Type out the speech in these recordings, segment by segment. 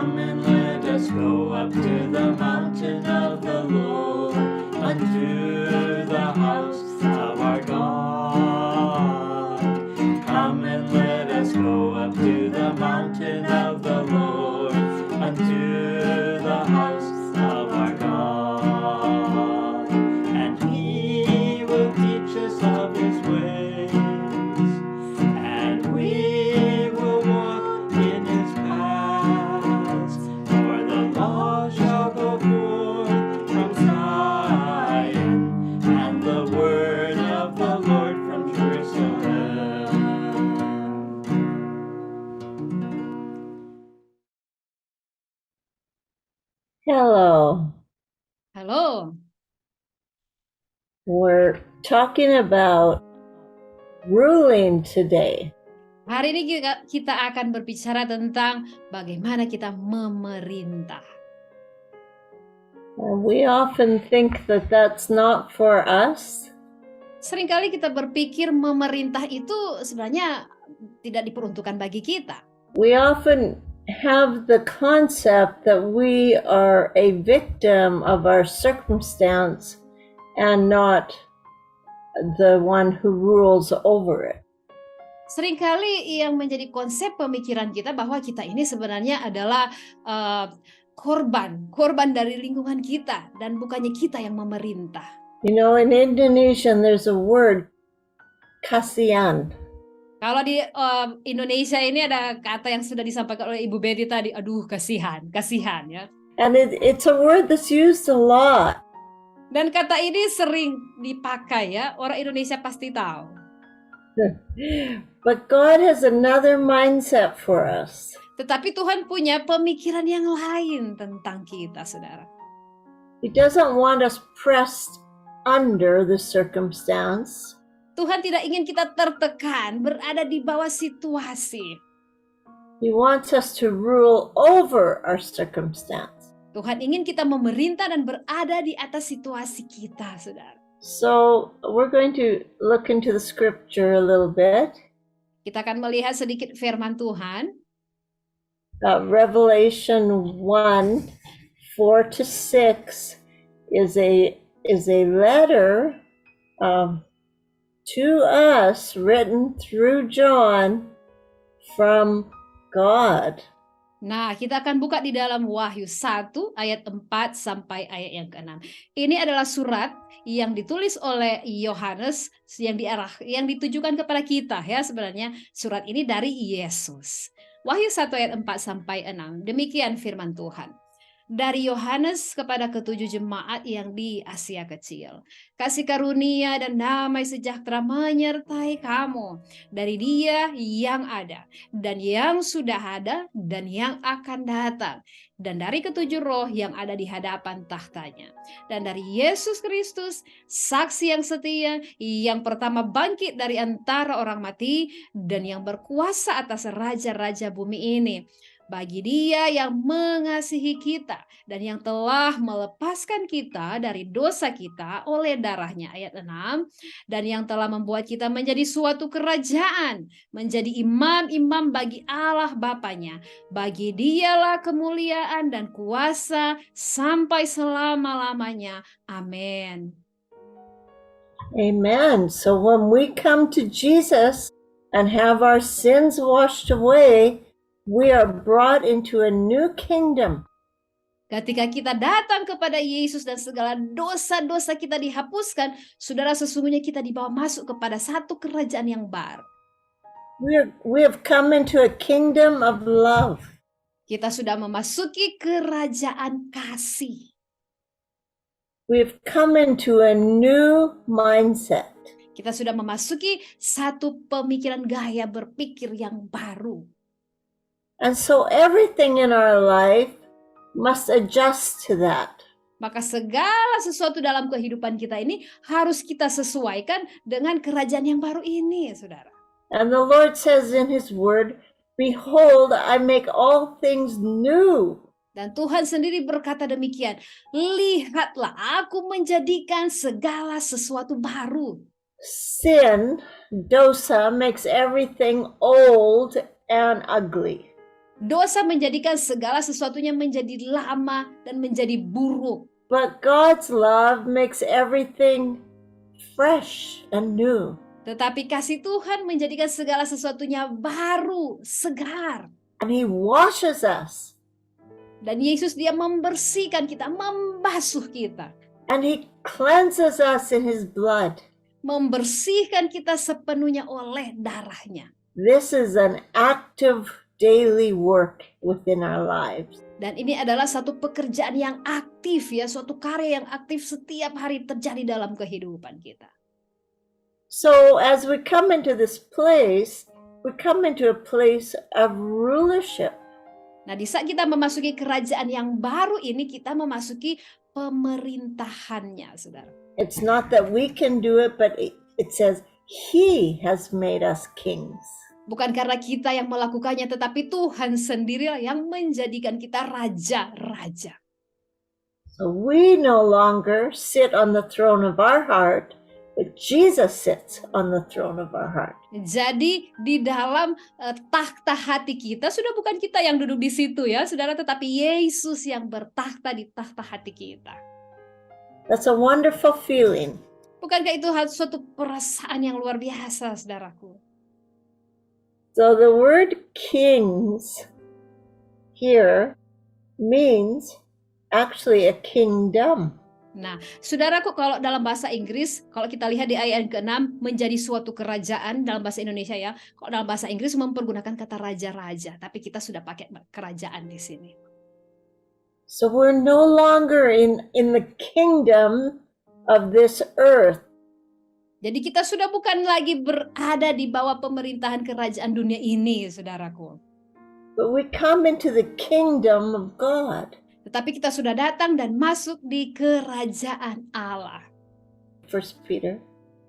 Come and let us go up to the mountain of the Lord, unto the house of our God. Come and let us go up to the mountain of the Lord, unto the house of our God. And He will teach us of His ways, and we will walk in His paths. For the law shall go forth from Zion, and the word of the Lord from Jerusalem. Hello. Halo, We're talking about ruling today. hari ini kita akan berbicara tentang bagaimana kita memerintah. We often think that that's not for us, Seringkali kita berpikir memerintah itu sebenarnya tidak diperuntukkan bagi kita. we often have the concept that we are a victim of our circumstance and not the one who rules over it. Seringkali yang menjadi konsep pemikiran kita bahwa kita ini sebenarnya adalah korban dari lingkungan kita dan bukannya kita yang memerintah. You know, in Indonesian there's a word, kasihan. Kalau di Indonesia ini ada kata yang sudah disampaikan oleh Ibu Betty tadi, aduh kasihan ya. And it's a word that's used a lot. Dan kata ini sering dipakai ya, orang Indonesia pasti tahu. But God has another mindset for us. Tetapi Tuhan punya pemikiran yang lain tentang kita, saudara. He doesn't want us pressed under the circumstance. Tuhan tidak ingin kita tertekan, berada di bawah situasi. He wants us to rule over our circumstance. Tuhan ingin kita memerintah dan berada di atas situasi kita, saudara. So we're going to look into the scripture a little bit. Kita akan melihat sedikit firman Tuhan. Revelation 1, 4-6 is a letter to us written through John from God. Nah, kita akan buka di dalam Wahyu 1 ayat 4 sampai ayat yang ke-6. Ini adalah surat yang ditulis oleh Yohanes yang ditujukan kepada kita ya, sebenarnya surat ini dari Yesus. Wahyu 1 ayat 4 sampai 6. Demikian firman Tuhan. Dari Yohanes kepada ketujuh jemaat yang di Asia Kecil. Kasih karunia dan damai sejahtera menyertai kamu dari Dia yang ada dan yang sudah ada dan yang akan datang, dan dari ketujuh roh yang ada di hadapan tahtanya, dan dari Yesus Kristus, saksi yang setia, yang pertama bangkit dari antara orang mati dan yang berkuasa atas raja-raja bumi ini. Bagi Dia yang mengasihi kita dan yang telah melepaskan kita dari dosa kita oleh darahnya, ayat 6, dan yang telah membuat kita menjadi suatu kerajaan, menjadi imam-imam bagi Allah Bapanya. Bagi Dialah kemuliaan dan kuasa sampai selama-lamanya. Amin. Amen. So when we come to Jesus and have our sins washed away, we are brought into a new kingdom. Ketika kita datang kepada Yesus dan segala dosa-dosa kita dihapuskan, saudara, sesungguhnya kita dibawa masuk kepada satu kerajaan yang baru. We have come into a kingdom of love. Kita sudah memasuki kerajaan kasih. We have come into a new mindset. Kita sudah memasuki satu pemikiran gaya berpikir yang baru. And so everything in our life must adjust to that. Maka segala sesuatu dalam kehidupan kita ini harus kita sesuaikan dengan kerajaan yang baru ini, saudara. And the Lord says in His word, "Behold, I make all things new." Dan Tuhan sendiri berkata demikian, lihatlah aku menjadikan segala sesuatu baru. Sin, dosa, makes everything old and ugly. Dosa menjadikan segala sesuatunya menjadi lama dan menjadi buruk. But God's love makes everything fresh and new. Tetapi kasih Tuhan menjadikan segala sesuatunya baru, segar. And He washes us. Dan Yesus dia membersihkan kita, membasuh kita. And He cleanses us in His blood. Membersihkan kita sepenuhnya oleh darahnya. This is an active daily work within our lives. Dan ini adalah satu pekerjaan yang aktif ya, suatu karya yang aktif setiap hari terjadi dalam kehidupan kita. So as we come into this place, we come into a place of rulership. Nah, di saat kita memasuki kerajaan yang baru ini, kita memasuki pemerintahannya, saudara. It's not that we can do it, but it says He has made us kings. Bukan karena kita yang melakukannya, tetapi Tuhan sendirilah yang menjadikan kita raja-raja. So we no longer sit on the throne of our heart, but Jesus sits on the throne of our heart. Jadi di dalam takhta hati kita sudah bukan kita yang duduk di situ ya, saudara, tetapi Yesus yang bertakhta di takhta hati kita. That's a wonderful feeling. Bukankah itu suatu perasaan yang luar biasa, saudaraku? So the word kings here means actually a kingdom. Nah, saudaraku, kalau dalam bahasa Inggris, kalau kita lihat di ayat yang ke-6, menjadi suatu kerajaan dalam bahasa Indonesia ya. Kalau dalam bahasa Inggris mempergunakan kata raja-raja, tapi kita sudah pakai kerajaan di sini. So we're no longer in the kingdom of this earth. Jadi kita sudah bukan lagi berada di bawah pemerintahan kerajaan dunia ini, saudaraku. But we come into the kingdom of God. Tetapi kita sudah datang dan masuk di kerajaan Allah. 1 Peter.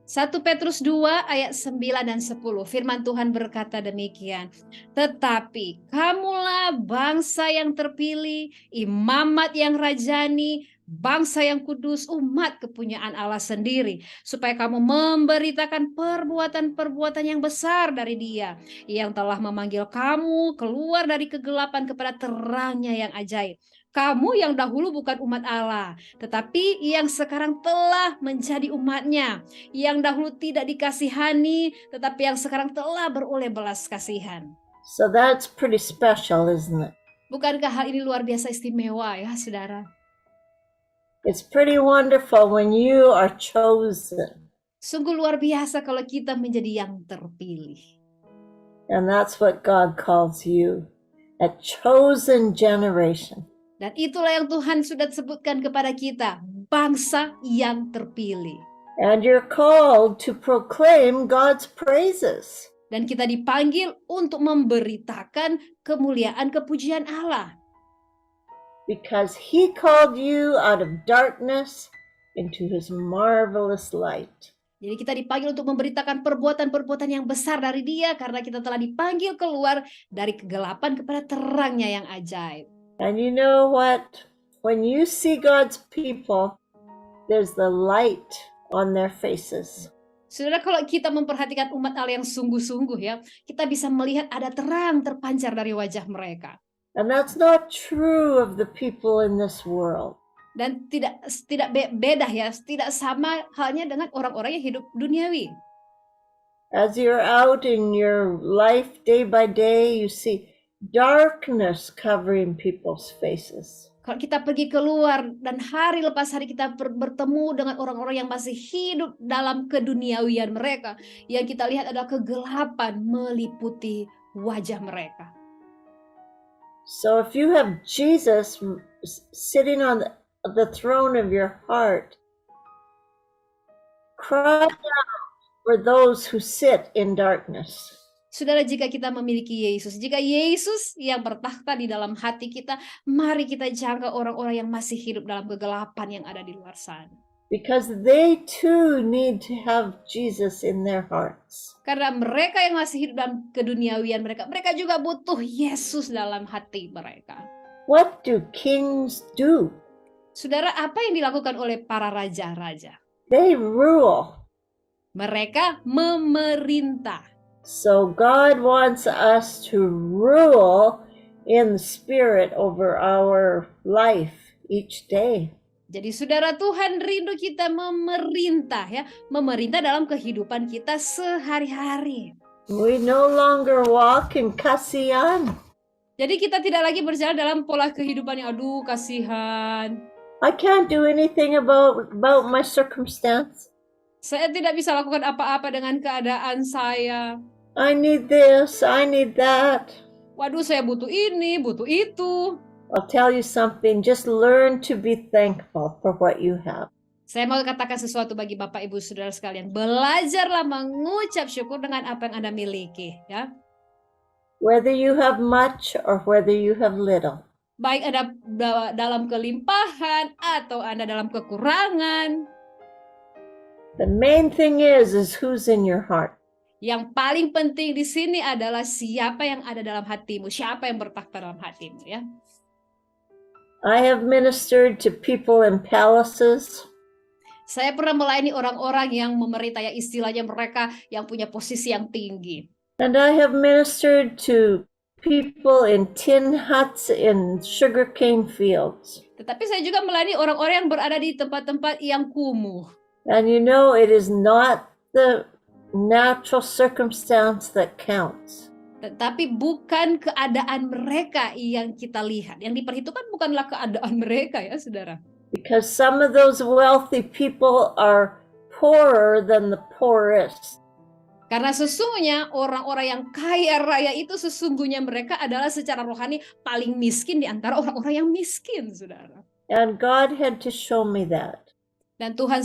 1 Petrus 2 ayat 9 dan 10. Firman Tuhan berkata demikian. Tetapi kamulah bangsa yang terpilih, imamat yang rajani, bangsa yang kudus, umat kepunyaan Allah sendiri, supaya kamu memberitakan perbuatan-perbuatan yang besar dari Dia yang telah memanggil kamu keluar dari kegelapan kepada terangnya yang ajaib. Kamu yang dahulu bukan umat Allah, tetapi yang sekarang telah menjadi umatnya, yang dahulu tidak dikasihani, tetapi yang sekarang telah beroleh belas kasihan. So that's pretty special, isn't it? Bukankah hal ini luar biasa istimewa ya, saudara? It's pretty wonderful when you are chosen. Sungguh luar biasa kalau kita menjadi yang terpilih. And that's what God calls you, a chosen generation. Dan itulah yang Tuhan sudah sebutkan kepada kita, bangsa yang terpilih. And you're called to proclaim God's praises. Dan kita dipanggil untuk memberitakan kemuliaan kepujian Allah. Because He called you out of darkness into His marvelous light. Jadi kita dipanggil untuk memberitakan perbuatan-perbuatan yang besar dari Dia karena kita telah dipanggil keluar dari kegelapan kepada terangnya yang ajaib. And you know what? When you see God's people, there's the light on their faces. Saudara, kalau kita memperhatikan umat Allah yang sungguh-sungguh ya, kita bisa melihat ada terang terpancar dari wajah mereka. And that's not true of the people in this world. Dan tidak beda ya, tidak sama halnya dengan orang-orang yang hidup duniawi. As you're out in your life day by day, you see darkness covering people's faces. Kalau kita pergi keluar dan hari lepas hari kita bertemu dengan orang-orang yang masih hidup dalam keduniawian mereka, yang kita lihat adalah kegelapan meliputi wajah mereka. So if you have Jesus sitting on the throne of your heart, cry out for those who sit in darkness. Saudara, jika kita memiliki Yesus, jika Yesus yang bertakhta di dalam hati kita, mari kita jaga orang-orang yang masih hidup dalam kegelapan yang ada di luar sana. Because they too need to have Jesus in their hearts. Karena mereka yang masih hidup dalam keduniawian mereka juga butuh Yesus dalam hati mereka. What do kings do? Saudara, apa yang dilakukan oleh para raja-raja? They rule. Mereka memerintah. So God wants us to rule in the Spirit over our life each day. Jadi saudara, Tuhan rindu kita memerintah ya, memerintah dalam kehidupan kita sehari-hari. We no longer walk in kasihan. Jadi kita tidak lagi berjalan dalam pola kehidupan yang aduh kasihan. I can't do anything about my circumstance. Saya tidak bisa lakukan apa-apa dengan keadaan saya. I need this, I need that. Waduh, saya butuh ini, butuh itu. I'll tell you something, just learn to be thankful for what you have. Saya mau katakan sesuatu bagi Bapak Ibu Saudara sekalian. Belajarlah mengucap syukur dengan apa yang Anda miliki, ya. Whether you have much or whether you have little. Baik Anda dalam kelimpahan atau Anda dalam kekurangan. The main thing is who's in your heart. Yang paling penting di sini adalah siapa yang ada dalam hatimu, siapa yang bertakhta dalam hatimu, ya. I have ministered to people in palaces. Saya pernah melayani orang-orang yang memerintah, ya istilahnya mereka yang punya posisi yang tinggi. And I have ministered to people in tin huts in sugarcane fields. Tetapi saya juga melayani orang-orang yang berada di tempat-tempat yang kumuh. And you know, it is not the natural circumstance that counts. Tetapi bukan keadaan mereka yang kita lihat. Yang diperhitungkan bukanlah keadaan mereka ya saudara. Because some of those wealthy people are poorer than the poorest. Karena sesungguhnya orang-orang yang kaya raya itu sesungguhnya mereka adalah secara rohani paling miskin di antara orang-orang yang miskin, saudara. And God had to show me that. Dan Tuhan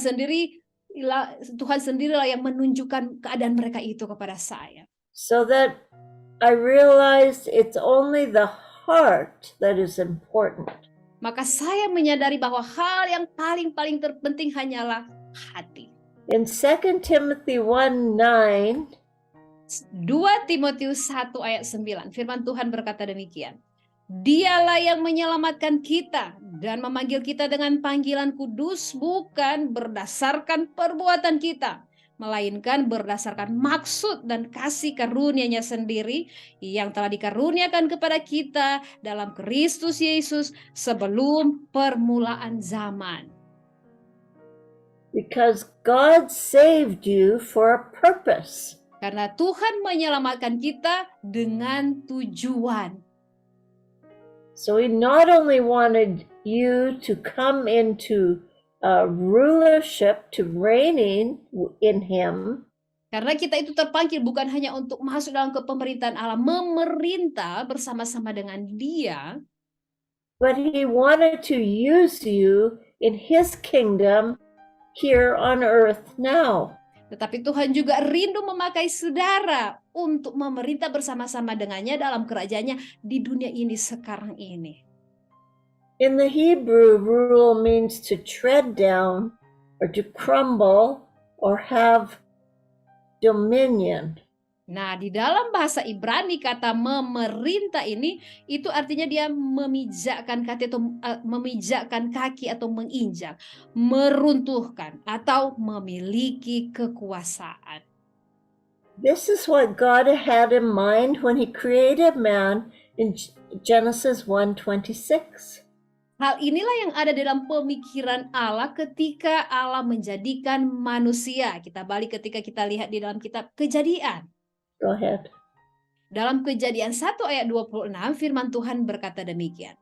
sendirilah yang menunjukkan keadaan mereka itu kepada saya. So that I realized it's only the heart that is important. Maka saya menyadari bahwa hal yang paling terpenting hanyalah hati. In 2 Timothy 1:9, 2 Timotius 1 ayat 9, firman Tuhan berkata demikian. Dialah yang menyelamatkan kita dan memanggil kita dengan panggilan kudus bukan berdasarkan perbuatan kita, melainkan berdasarkan maksud dan kasih karunia-Nya sendiri yang telah dikaruniakan kepada kita dalam Kristus Yesus sebelum permulaan zaman. because God saved you for a purpose. Karena Tuhan menyelamatkan kita dengan tujuan. So He not only wanted you to come into rulership, to reigning in Him, Karena kita itu terpanggil bukan hanya untuk masuk dalam kepemerintahan Allah, memerintah bersama-sama dengan Dia, but He wanted to use you in His kingdom here on earth now. tetapi Tuhan juga rindu memakai saudara untuk memerintah bersama-sama dengannya dalam kerajaannya di dunia ini sekarang ini. In the Hebrew, rule means to tread down or to crumble or have dominion. Nah, di dalam bahasa Ibrani kata memerintah ini itu artinya dia memijakkan kaki atau menginjak, meruntuhkan atau memiliki kekuasaan. This is what God had in mind when He created man in Genesis 1:26. Hal inilah yang ada dalam pemikiran Allah ketika Allah menjadikan manusia. Kita balik ketika kita lihat di dalam kitab Kejadian. Go ahead. Dalam Kejadian 1 ayat 26 firman Tuhan berkata demikian.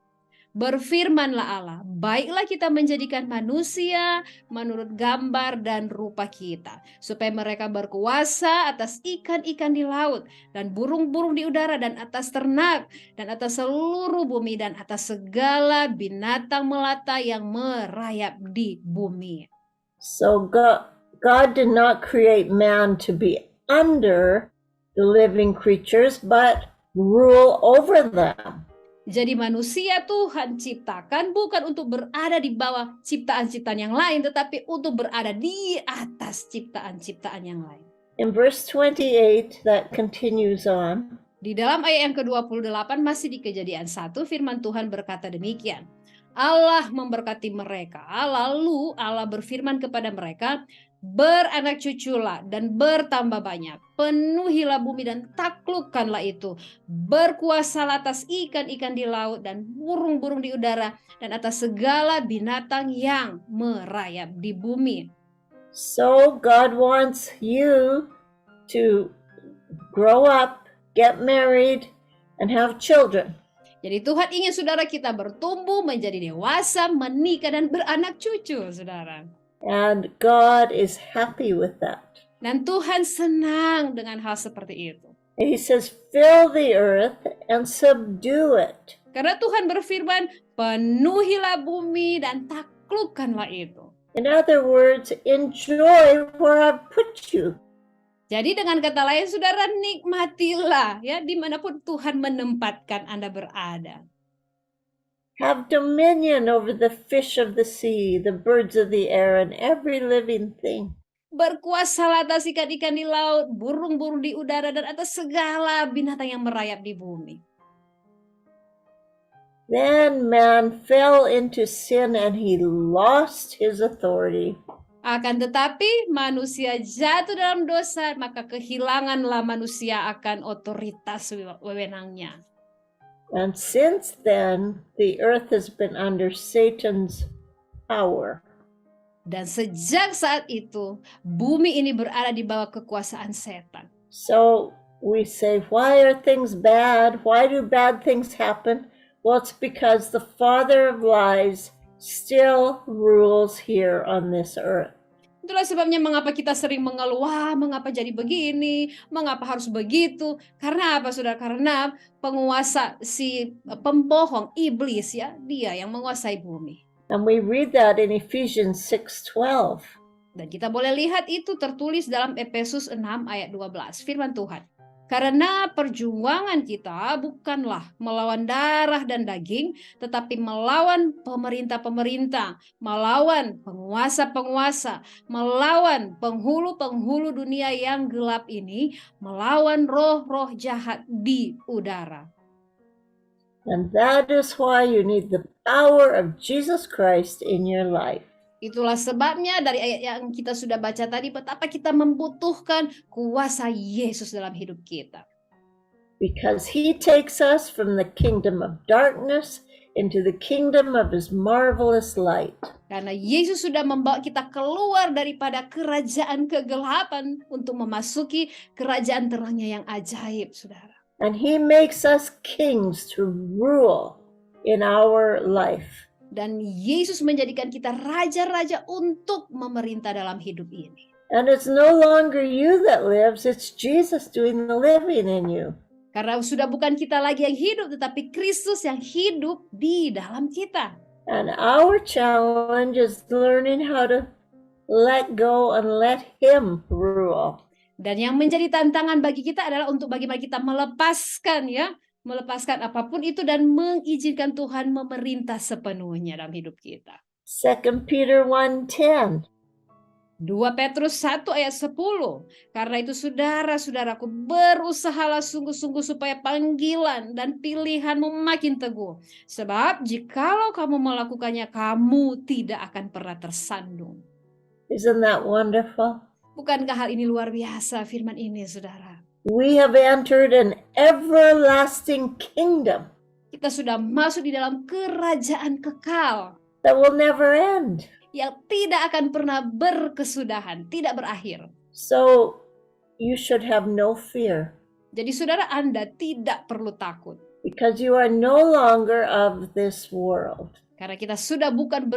Berfirmanlah Allah, baiklah kita menjadikan manusia menurut gambar dan rupa kita, supaya mereka berkuasa atas ikan-ikan di laut, dan burung-burung di udara, dan atas ternak, dan atas seluruh bumi, dan atas segala binatang melata yang merayap di bumi. So God did not create man to be under the living creatures, but rule over them. Jadi manusia Tuhan ciptakan bukan untuk berada di bawah ciptaan-ciptaan yang lain, tetapi untuk berada di atas ciptaan-ciptaan yang lain. In verse 28, that continues on. Di dalam ayat yang ke-28 masih di Kejadian 1, firman Tuhan berkata demikian. Allah memberkati mereka. Lalu Allah berfirman kepada mereka, beranak cuculah dan bertambah banyak. Penuhilah bumi dan taklukkanlah itu. Berkuasalah atas ikan-ikan di laut dan burung-burung di udara dan atas segala binatang yang merayap di bumi. So God wants you to grow up, get married, and have children. Jadi Tuhan ingin saudara kita bertumbuh menjadi dewasa, menikah dan beranak cucu, saudara. And God is happy with that. Dan Tuhan senang dengan hal seperti itu. He says, fill the earth and subdue it. Karena Tuhan berfirman, penuhilah bumi dan taklukkanlah itu. In other words, enjoy where I've put you. Jadi dengan kata lain, saudara, nikmatilah ya dimanapun Tuhan menempatkan Anda berada. Have dominion over the fish of the sea, the birds of the air, and every living thing. Berkuasalah atas ikan-ikan di laut, burung-burung di udara, dan atas segala binatang yang merayap di bumi. Then man fell into sin and he lost his authority. Akan tetapi manusia jatuh dalam dosa, maka kehilanganlah manusia akan otoritas wewenangnya. And since then, the earth has been under Satan's power. Dan sejak saat itu, bumi ini berada di bawah kekuasaan setan. So we say, why are things bad? Why do bad things happen? Well, it's because the father of lies still rules here on this earth. Itulah sebabnya mengapa kita sering mengeluh, wah mengapa jadi begini, mengapa harus begitu. Karena apa saudara? Karena penguasa, si pembohong, iblis ya, dia yang menguasai bumi. And we read that in Ephesians 6:12. Dan kita boleh lihat itu tertulis dalam Efesus 6 ayat 12, firman Tuhan. Karena perjuangan kita bukanlah melawan darah dan daging, tetapi melawan pemerintah-pemerintah, melawan penguasa-penguasa, melawan penghulu-penghulu dunia yang gelap ini, melawan roh-roh jahat di udara. And that is why you need the power of Jesus Christ in your life. Itulah sebabnya dari ayat yang kita sudah baca tadi, betapa kita membutuhkan kuasa Yesus dalam hidup kita. Because he takes us from the kingdom of darkness into the kingdom of his marvelous light. Karena Yesus sudah membawa kita keluar daripada kerajaan kegelapan untuk memasuki kerajaan terangnya yang ajaib, saudara. And he makes us kings to rule in our life. Dan Yesus menjadikan kita raja-raja untuk memerintah dalam hidup ini. And it's no longer you that lives, it's Jesus doing the living in you. Karena sudah bukan kita lagi yang hidup, tetapi Kristus yang hidup di dalam kita. And our challenge is learning how to let go and let him rule. Dan yang menjadi tantangan bagi kita adalah untuk bagaimana kita melepaskan apapun itu dan mengizinkan Tuhan memerintah sepenuhnya dalam hidup kita. 2 Peter 1:10. 2 Petrus 1 ayat 10. Karena itu saudara-saudaraku, berusahalah sungguh-sungguh supaya panggilan dan pilihanmu makin teguh. Sebab jikalau kamu melakukannya, kamu tidak akan pernah tersandung. Isn't that wonderful? Bukankah hal ini luar biasa firman ini, saudara? We have entered an everlasting kingdom Kita sudah masuk di dalam kerajaan kekal that will never end. yang tidak akan pernah berkesudahan, tidak berakhir. So you should have no fear Jadi saudara, Anda tidak perlu takut. because you are no longer of this world. Karena kita sudah bukan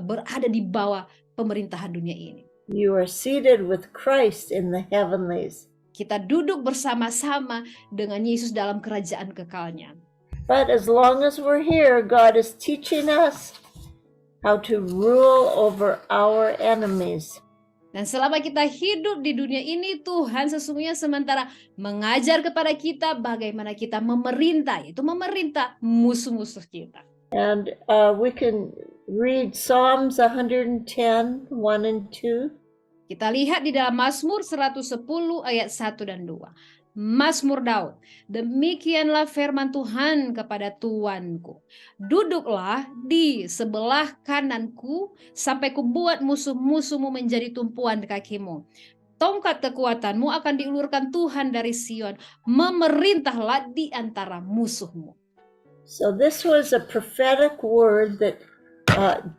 berada di bawah pemerintahan dunia ini. You are seated with Christ in the heavenlies. Kita duduk bersama-sama dengan Yesus dalam kerajaan kekalnya. But as long as we're here, God is teaching us how to rule over our enemies. Dan selama kita hidup di dunia ini, Tuhan sesungguhnya sementara mengajar kepada kita bagaimana kita memerintah, yaitu memerintah musuh-musuh kita. And we can read Psalms 110, 1 and 2. Kita lihat di dalam Mazmur 110 ayat 1 dan 2. Mazmur Daud. Demikianlah firman Tuhan kepada Tuanku. Duduklah di sebelah kananku sampai kubuat musuh-musuhmu menjadi tumpuan kakimu. Tongkat kekuatanmu akan diulurkan Tuhan dari Sion. Memerintahlah di antara musuhmu. So this was a prophetic word that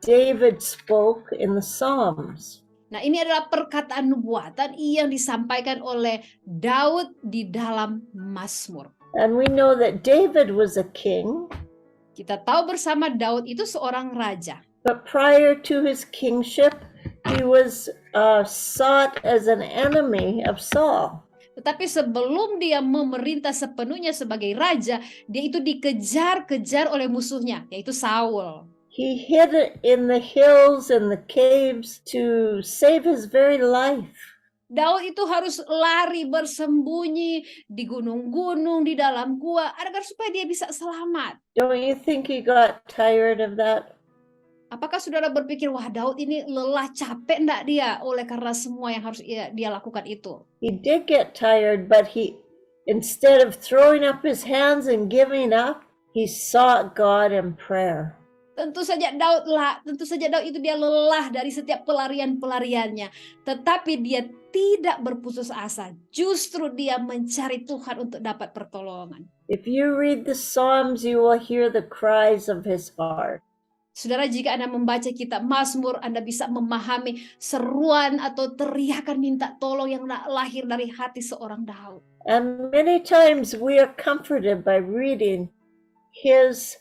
David spoke in the Psalms. Nah, ini adalah perkataan nubuatan yang disampaikan oleh Daud di dalam Mazmur. And we know that David was a king, Kita tahu bersama Daud itu seorang raja. but prior to his kingship, he was sought as an enemy of Saul. Tetapi sebelum dia memerintah sepenuhnya sebagai raja, dia itu dikejar-kejar oleh musuhnya, yaitu Saul. He hid in the hills and the caves to save his very life. Daud itu harus lari bersembunyi di gunung-gunung, di dalam gua, agar supaya dia bisa selamat. Don't you think he got tired of that? Apakah saudara berpikir, wah Daud ini lelah, capek enggak dia oleh karena semua yang harus dia lakukan itu? He did get tired, but instead of throwing up his hands and giving up, he sought God in prayer. Tentu saja Daud itu dia lelah dari setiap pelarian-pelariannya. Tetapi dia tidak berputus asa. Justru dia mencari Tuhan untuk dapat pertolongan. If you read the Psalms, you will hear the cries of his heart. Saudara, jika Anda membaca kitab Mazmur, Anda bisa memahami seruan atau teriakan minta tolong yang lahir dari hati seorang Daud. And many times we are comforted by reading his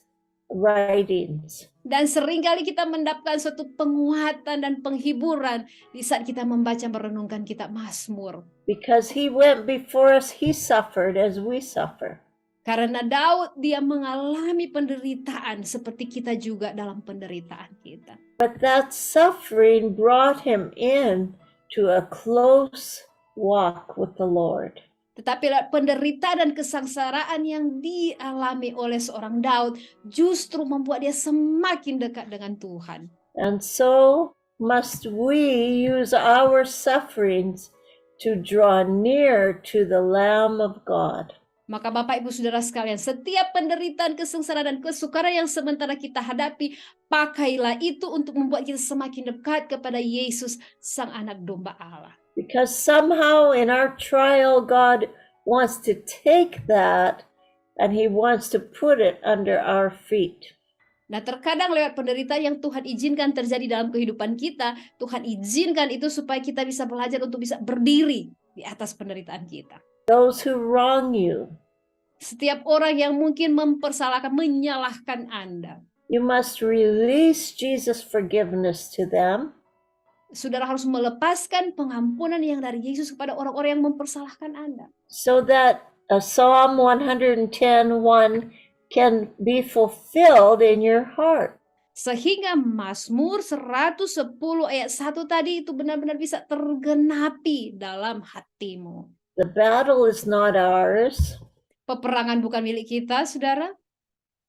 writings. Dan seringkali kita mendapatkan suatu penguatan dan penghiburan di saat kita membaca merenungkan kitab Mazmur. Because he went before us, he suffered as we suffer. Karena Daud dia mengalami penderitaan seperti kita juga dalam penderitaan kita. But that suffering brought him in to a close walk with the Lord. Tetapi penderitaan dan kesengsaraan yang dialami oleh seorang Daud justru membuat dia semakin dekat dengan Tuhan. And so must we use our sufferings to draw near to the Lamb of God. Maka Bapak Ibu Saudara sekalian, setiap penderitaan, kesengsaraan dan kesukaran yang sementara kita hadapi, pakailah itu untuk membuat kita semakin dekat kepada Yesus, Sang Anak Domba Allah. Because somehow in our trial, God wants to take that and he wants to put it under our feet. Nah, terkadang lewat penderitaan yang Tuhan izinkan terjadi dalam kehidupan kita, Tuhan izinkan itu supaya kita bisa belajar untuk bisa berdiri di atas penderitaan kita. Those who wrong you, Setiap orang yang mungkin mempersalahkan, menyalahkan Anda, you must release Jesus' forgiveness to them. saudara harus melepaskan pengampunan yang dari Yesus kepada orang-orang yang mempersalahkan Anda. So that Psalm 110:1 can be fulfilled in your heart. Sehingga Mazmur 110 ayat 1 tadi itu benar-benar bisa tergenapi dalam hatimu. The battle is not ours, Peperangan bukan milik kita, saudara,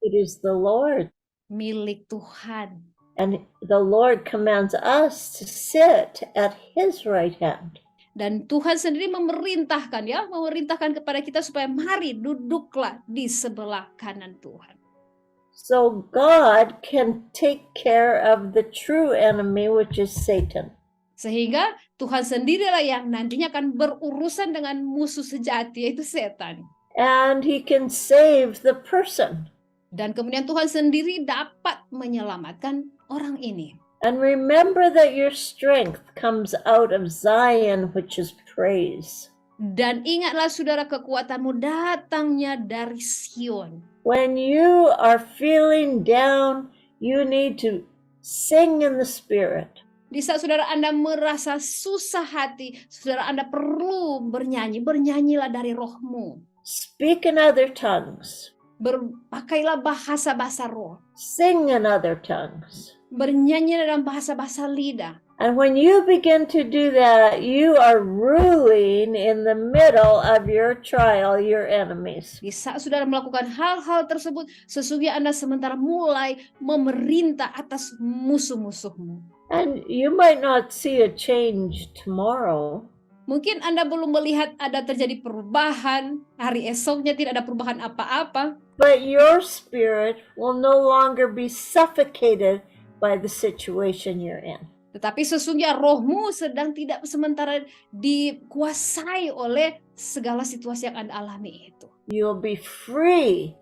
it is the Lord. milik Tuhan. And the Lord commands us to sit at his right hand. Dan Tuhan sendiri memerintahkan kepada kita supaya mari duduklah di sebelah kanan Tuhan. So God can take care of the true enemy, which is Satan. Sehingga Tuhan sendirilah yang nantinya akan berurusan dengan musuh sejati, yaitu setan. And he can save the person. Dan kemudian Tuhan sendiri dapat menyelamatkan orang ini. And remember that your strength comes out of Zion, which is praise. Dan ingatlah saudara, kekuatanmu datangnya dari Sion. When you are feeling down, you need to sing in the Spirit. Di saat saudara Anda merasa susah hati, saudara Anda perlu bernyanyi. Bernyanyilah dari rohmu. Speak in other tongues. Berpakailah bahasa-bahasa roh. Sing in other tongues. Bernyanyi dalam bahasa-bahasa lidah. And when you begin to do that, you are ruling in the middle of your trial, your enemies. Di saat saudara melakukan hal-hal tersebut, sesungguhnya Anda sementara mulai memerintah atas musuh-musuhmu. And you might not see a change tomorrow. Mungkin Anda belum melihat ada terjadi perubahan, hari esoknya tidak ada perubahan apa-apa. But your spirit will no longer be suffocated by the situation you're in. Tetapi sesungguhnya rohmu sedang tidak sementara dikuasai oleh segala situasi yang Anda alami itu. You'll be free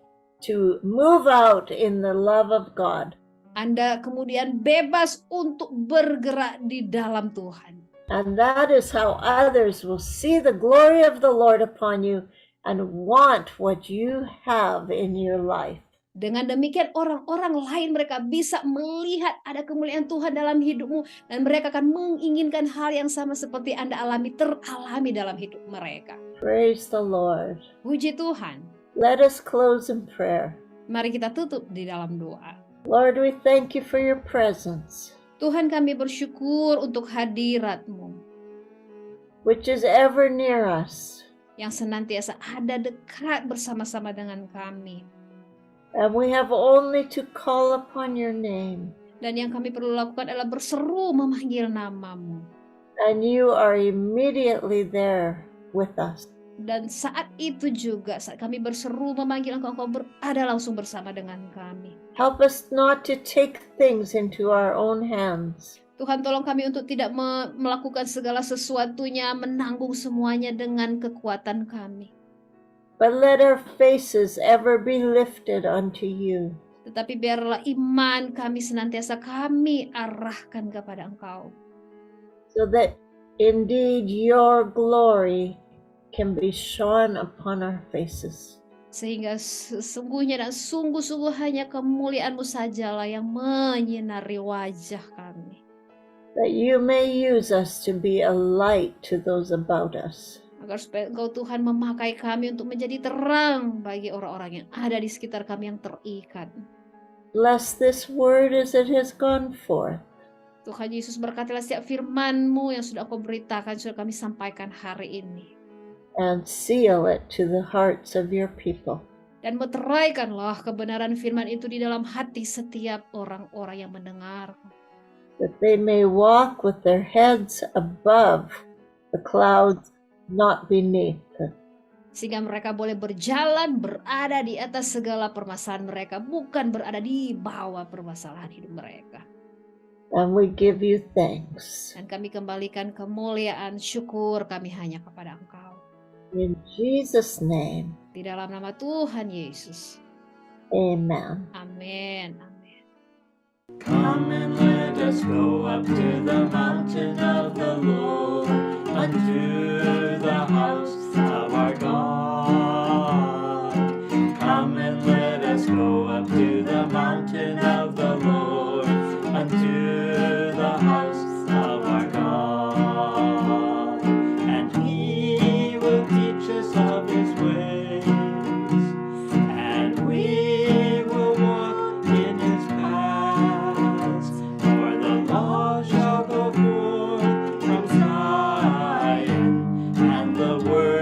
to move out in the love of God. Anda kemudian bebas untuk bergerak di dalam Tuhan. And that is how others will see the glory of the Lord upon you and want what you have in your life. Dengan demikian orang-orang lain mereka bisa melihat ada kemuliaan Tuhan dalam hidupmu dan mereka akan menginginkan hal yang sama seperti Anda teralami dalam hidup mereka. Praise the Lord. Puji Tuhan. Let us close in prayer. Mari kita tutup di dalam doa. Lord, we thank you for your presence, Tuhan, kami bersyukur untuk hadirat-Mu which is ever near us. yang senantiasa ada dekat bersama-sama dengan kami. And we have only to call upon your name, Dan yang kami perlu lakukan adalah berseru memanggil nama-Mu. and you are immediately there with us. Dan saat itu juga saat kami berseru memanggil Engkau, Engkau berada langsung bersama dengan kami. Help us not to take things into our own hands, Tuhan, tolong kami untuk tidak melakukan segala sesuatunya, menanggung semuanya dengan kekuatan kami. but let our faces ever be lifted unto you. Tetapi biarlah iman kami senantiasa kami arahkan kepada Engkau. So that indeed your glory can be shone upon our faces. Sehingga sesungguhnya dan sungguh-sungguh hanya kemuliaan-Mu sajalah yang menyinari wajah kami. That you may use us to be a light to those about us. Agar supaya Engkau Tuhan memakai kami untuk menjadi terang bagi orang-orang yang ada di sekitar kami yang terikat. Bless this word as it has gone forth. Tuhan Yesus, berkatilah setiap firman-Mu yang sudah Engkau beritakan, sudah kami sampaikan hari ini. And seal it to the hearts of your people. Dan meteraikanlah kebenaran firman itu di dalam hati setiap orang-orang yang mendengar. That they may walk with their heads above the clouds, not beneath it. Sehingga mereka boleh berjalan, berada di atas segala permasalahan mereka, bukan berada di bawah permasalahan hidup mereka. And we give you thanks. Dan kami kembalikan kemuliaan, syukur kami hanya kepada Engkau. In Jesus' name, Di dalam nama Tuhan Yesus. amen. Amin. Amin. Come and let us go up to the mountain of the Lord, unto the house of our God. Come and let us go up to the mountain of the Lord, unto the house of our God. And He will teach us of His ways, and we will walk in His paths. For the law shall go forth from Zion, and the word